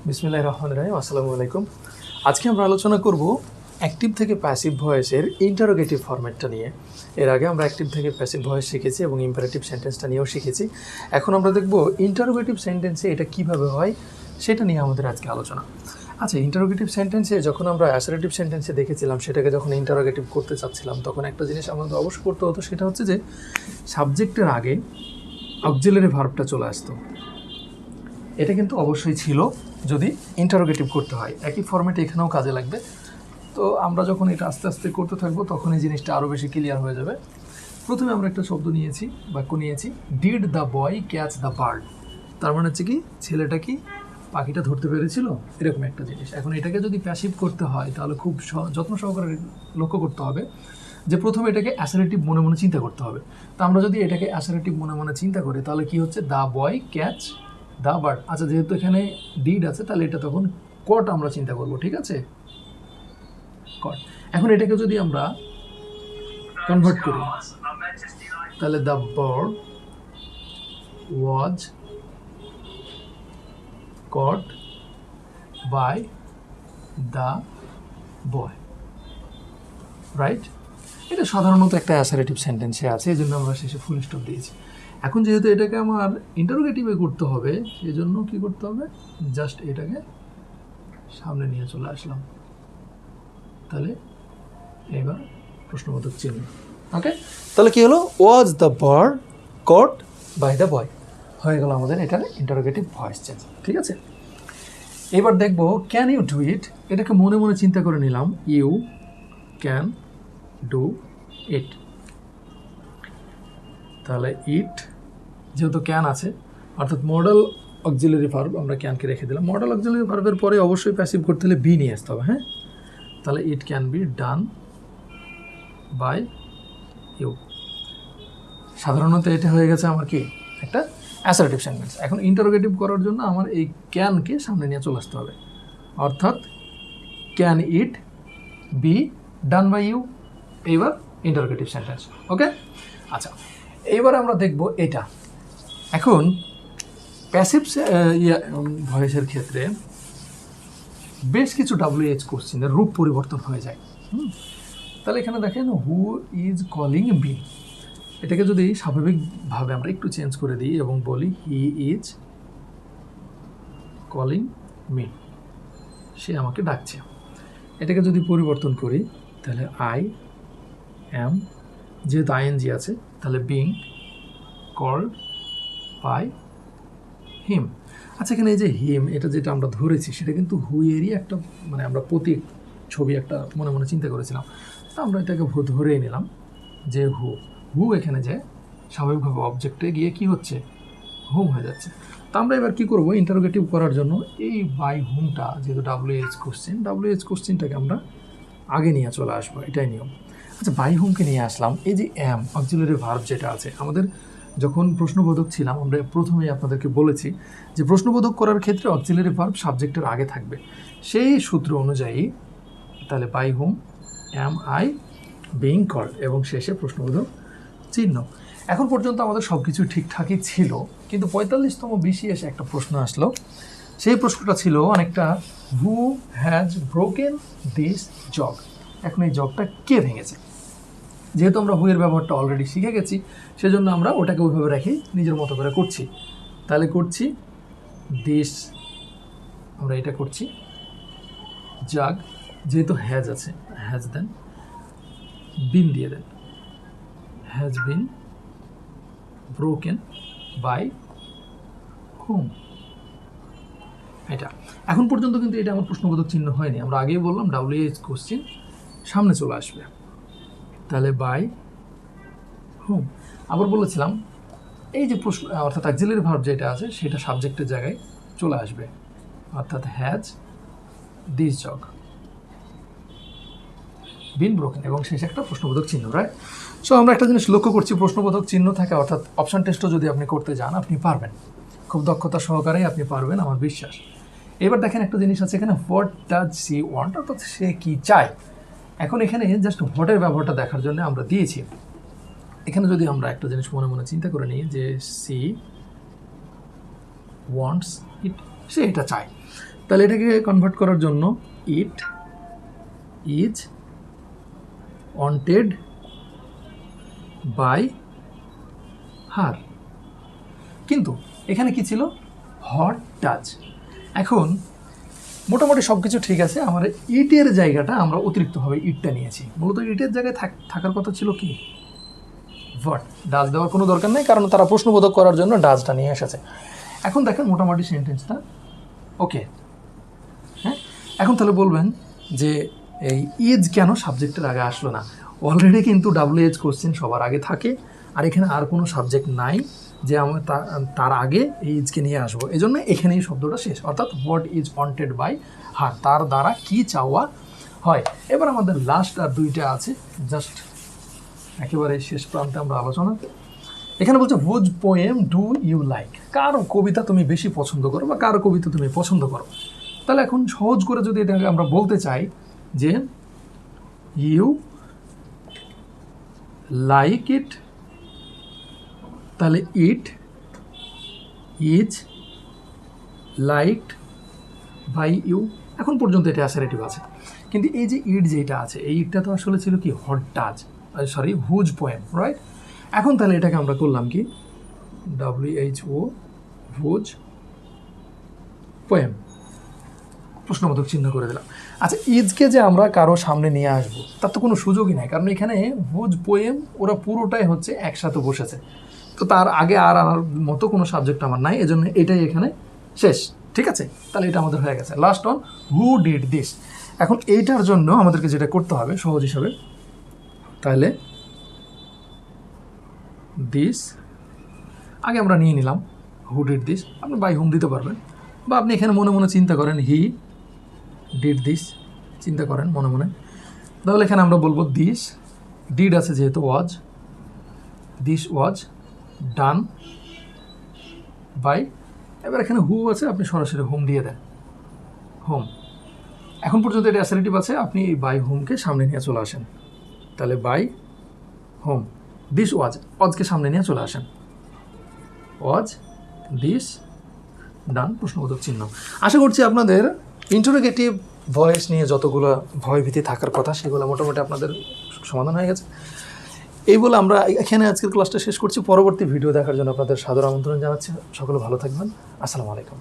বিসমিল্লাহির রহমানির রহিম। আসসালামু আলাইকুম। আজকে আমরা আলোচনা করব অ্যাক্টিভ থেকে প্যাসিভ ভয়েসের ইন্টারোগেটিভ ফরম্যাটটা নিয়ে। এর আগে আমরা অ্যাক্টিভ থেকে প্যাসিভ ভয়েস শিখেছি এবং ইম্পারেটিভ সেন্টেন্সটা নিয়েও শিখেছি। এখন আমরা দেখব ইন্টারোগেটিভ সেন্টেন্সে এটা কিভাবে হয় সেটা নিয়ে আমাদের আজকে আলোচনা। আচ্ছা, ইন্টারোগেটিভ সেন্টেন্সে যখন আমরা অ্যাসারেটিভ সেন্টেন্সে দেখেছিলাম, সেটাকে যখন ইন্টারোগেটিভ করতে চাচ্ছিলাম, তখন একটা জিনিস আমাদের অবশ্যই করতে হতো, সেটা হচ্ছে যে সাবজেক্টের আগে অক্সিলারি ভার্বটা চলে আসতো। এটা কিন্তু অবশ্যই ছিল যদি ইন্টারোগেটিভ করতে হয়। একই ফরম্যাটে এখানেও কাজে লাগবে। তো আমরা যখন এটা আস্তে আস্তে করতে থাকবো তখন এই জিনিসটা আরও বেশি ক্লিয়ার হয়ে যাবে। প্রথমে আমরা একটা শব্দ নিয়েছি, বাক্য নিয়েছি, did the boy catch the bird. তার মানে হচ্ছে কি, ছেলেটা কি পাখিটা ধরতে পেরেছিল, এরকম একটা জিনিস। এখন এটাকে যদি প্যাসিভ করতে হয় তাহলে খুব যত্ন সহকারে লক্ষ্য করতে হবে যে প্রথমে এটাকে অ্যাসারেটিভ মনে মনে চিন্তা করতে হবে। তা আমরা যদি এটাকে অ্যাসারেটিভ মনে মনে চিন্তা করি তাহলে কি হচ্ছে, the boy catch the bird. আচ্ছা, যেহেতু এখানে ডিড আছে তাহলে এটা তখন কট আমরা চিন্তা করব, ঠিক আছে, কট। এখন এটাকে যদি আমরা কনভার্ট করি তাহলে the bird was caught by the boy, right? এটা সাধারণত একটা অ্যাসারেটিভ সেন্টেন্সে আছে, এই জন্য আমরা শেষে ফুল স্টপ দিয়েছি। এখন যেহেতু এটাকে আমার ইন্টারোগেটিভে করতে হবে, সেই জন্য কী করতে হবে, জাস্ট এটাকে সামনে নিয়ে চলে আসলাম। তাহলে এবার প্রশ্নবোধক চিহ্ন। ওকে, তাহলে কি হলো, was the bird caught by the boy, হয়ে গেল আমাদের এটার ইন্টারোগেটিভ ভয়েস চেঞ্জ। ঠিক আছে, এবার দেখবো ক্যান ইউ ডু ইট। এটাকে মনে মনে চিন্তা করে নিলাম, ইউ ক্যান ডু ইট। তাহলে ইট যেহেতু ক্যান আছে, অর্থাৎ মডেল অক্সিলারি ভার্ব, আমরা ক্যানকে রেখে দিলাম। মডেল অক্সিলারি ভার্বের পরে অবশ্যই প্যাসিভ করতে হলে বি নিয়ে আসতে হবে। হ্যাঁ, তাহলে it can be done by you. সাধারণত এটা হয়ে গেছে আমার কি একটা অ্যাসারেটিভ সেন্টেন্স। এখন ইন্টারোগেটিভ করার জন্য আমার এই ক্যানকে সামনে নিয়ে চলে আসতে হবে, অর্থাৎ can it be done by you. এইবার ইন্টারোগেটিভ সেন্টেন্স। ওকে, আচ্ছা, এইবার আমরা দেখব এটা। এখন প্যাসিভ ভয়েসের ক্ষেত্রে বেশ কিছু WH কোশ্চেনের রূপ পরিবর্তন হয়ে যায়। তাহলে এখানে দেখেন, হু ইজ কলিং মি। এটাকে যদি স্বাভাবিকভাবে আমরা একটু চেঞ্জ করে দিই এবং বলি হি ইজ কলিং মি, সে আমাকে ডাকছে। এটাকে যদি পরিবর্তন করি তাহলে আই অ্যাম, যেহেতু ING আছে তাহলে বিং কল্ড বাই হিম। আচ্ছা, এখানে এই যে হিম, এটা যেটা আমরা ধরেছি সেটা কিন্তু হুয়েরই একটা, মানে আমরা প্রতীক ছবি একটা মনে মনে চিন্তা করেছিলাম। তা আমরা এটাকে ধরেই নিলাম যে হু এখানে যে স্বাভাবিকভাবে অবজেক্টে গিয়ে কি হচ্ছে, হুম হয়ে যাচ্ছে। তা আমরা এবার কী করবো, ইন্টারোগেটিভ করার জন্য এই বাই হুমটা, যেহেতু WH কোশ্চেনটাকে আমরা আগে নিয়ে চলে আসবো, এটাই নিয়ম। আচ্ছা, বাই হুমকে নিয়ে আসলাম। এই যে অ্যাম অক্সিলারি ভার্ব যেটা আছে, আমাদের যখন প্রশ্নবোধক ছিলাম আমরা প্রথমেই আপনাদেরকে বলেছি যে প্রশ্নবোধক করার ক্ষেত্রে অক্সিলারি ভার্ব সাবজেক্টের আগে থাকবে। সেই সূত্র অনুযায়ী তাহলে by whom am I being called এবং শেষে প্রশ্নবোধক চিহ্ন। এখন পর্যন্ত আমাদের সব কিছু ঠিকঠাকই ছিল, কিন্তু 45তম BCS একটা প্রশ্ন আসলো। সেই প্রশ্নটা ছিল অনেকটা, who has broken this jug. এখন এই জগটা কে ভেঙেছে? যেহেতু আমরা হুয়ের ব্যবহারটা অলরেডি শিখে গেছি, সেজন্য আমরা ওটাকে ওইভাবে রেখে নিজের মতো করে করছি। তাহলে করছি দিস, আমরা এটা করছি জাগ, যেহেতু হ্যাজ আছে, হ্যাজ দেন বিন দিয়ে দেন, হ্যাজ বিন ব্রোকেন বাই হুম। এটা এখন পর্যন্ত কিন্তু এটা আমার প্রশ্নবোধক চিহ্ন হয়নি। আমরা আগেই বললাম WH কোশ্চেন সামনে চলে আসবে, তাহলে বাই হুম। আবার বলেছিলাম এই যে প্রশ্ন, অর্থাৎ অক্সিলারি ভার্ব যেটা আছে সেটা সাবজেক্টের জায়গায় চলে আসবে, অর্থাৎ has this jug bin broken এবং শেষে একটা প্রশ্নবোধক চিহ্ন, রাইট? সো আমরা একটা জিনিস লক্ষ্য করছি, প্রশ্নবোধক চিহ্ন থাকে, অর্থাৎ অপশন টেস্টও যদি আপনি করতে যান আপনি পারবেন, খুব দক্ষতা সহকারেই আপনি পারবেন, আমার বিশ্বাস। এবার দেখেন একটা জিনিস আছে এখানে, হোয়াট ডাজ সি ওয়ান্ট, অর্থাৎ সে কি চায়। এখন এখানে জাস্ট হোয়াটের ব্যবহারটা দেখার জন্য আমরা দিয়েছি। এখানে যদি আমরা একটা জিনিস মনে মনে চিন্তা করে নিই যে সি ওয়ান্টস ইট, সে এটা চায়, তাহলে এটাকে কনভার্ট করার জন্য it is wanted by her, কিন্তু এখানে কি ছিল, হট টাচ। এখন মোটামুটি সব কিছু ঠিক আছে, আমার ইটের জায়গাটা আমরা অতিরিক্তভাবে ইটটা নিয়েছি। মূলত ইটের জায়গায় থাকার কথা ছিল কি ভাট, ডাজ দেওয়ার কোনো দরকার নেই, কারণ তারা প্রশ্নবোধক করার জন্য ডাজটা নিয়ে এসেছে। এখন দেখেন মোটামুটি সেন্টেন্সটা ওকে। হ্যাঁ, এখন তাহলে বলবেন যে এই ইজ কেন সাবজেক্টের আগে আসলো না? অলরেডি কিন্তু WH কোশ্চেন সবার আগে থাকে, আর এখানে আর কোনো সাবজেক্ট নাই যে আমরা তার আগে এই ইজকে নিয়ে আসবো, এই জন্য এখানেই শব্দটা শেষ, অর্থাৎ what is wanted by her, তার দ্বারা কি চাওয়া হয়। এবার আমাদের লাস্ট আর দুইটা আছে, জাস্ট একেবারে শেষ প্রান্তে আমরা আলোচনা। এখানে বলছে whose poem do you like, কার কবিতা তুমি বেশি পছন্দ করো বা কার কবিতা তুমি পছন্দ করো। তাহলে এখন সহজ করে যদি এটাকে আমরা বলতে চাই যে ইউ লাইক ইট, তাহলে it is liked by you. এখন পর্যন্ত এটা অ্যাসারেটিভ আছে, কিন্তু এই যে ইট যেটা আছে, এই ইটটা তো আসলে ছিল কি hot touch, sorry whose poem, right? এখন তাহলে এটাকে আমরা করলাম কি WHO হুজ পোয়েম, প্রশ্নবোধক চিহ্ন করে দিলাম। আচ্ছা, ইজকে যে আমরা কারো সামনে নিয়ে আসবো তার তো কোনো সুযোগই নাই, কারণ এখানে হুজ পোয়েম ওরা পুরোটাই হচ্ছে একসাথে বসেছে, তো তার আগে আর আনার মতো কোনো সাবজেক্ট আমার নাই, এজন্য এটাই এখানে শেষ। ঠিক আছে, তাহলে এটা আমাদের হয়ে গেছে। Last on who did this. এখন এইটার জন্য আমাদেরকে যেটা করতে হবে সহজ হিসাবে, তাহলে দিস আগে আমরা নিয়ে নিলাম, হু ডিড দিস, আপনি বাই হুম দিতে পারবেন, বা আপনি এখানে মনে মনে চিন্তা করেন হি ডিড দিস, চিন্তা করেন মনে মনে। তাহলে এখানে আমরা বলবো দিস, ডিড আছে যেহেতু ওয়াজ, দিস ওয়াজ ডান বাই, এবার এখানে হু আছে, আপনি সরাসরি হোম দিয়ে দেন, হোম। এখন পর্যন্ত এটা অ্যাসারেটিভ আছে, আপনি এই বাই হোমকে সামনে নিয়ে চলে আসেন, তাহলে বাই হোম। দিস ওয়াজ, ওয়াজকে সামনে নিয়ে চলে আসেন, ওয়াজ দিস ডান, প্রশ্নবোধক চিহ্ন। আশা করছি আপনাদের ইন্টারোগেটিভ ভয়েস নিয়ে যতগুলো ভয়ভীতি থাকার কথা সেগুলো মোটামুটি আপনাদের সমাধান হয়ে গেছে। এই বলে আমরা এখানে আজকের ক্লাসটা শেষ করছি। পরবর্তী ভিডিও দেখার জন্য আপনাদের সাদর আমন্ত্রণ জানাচ্ছি। সকলে ভালো থাকবেন। আসসালামু আলাইকুম।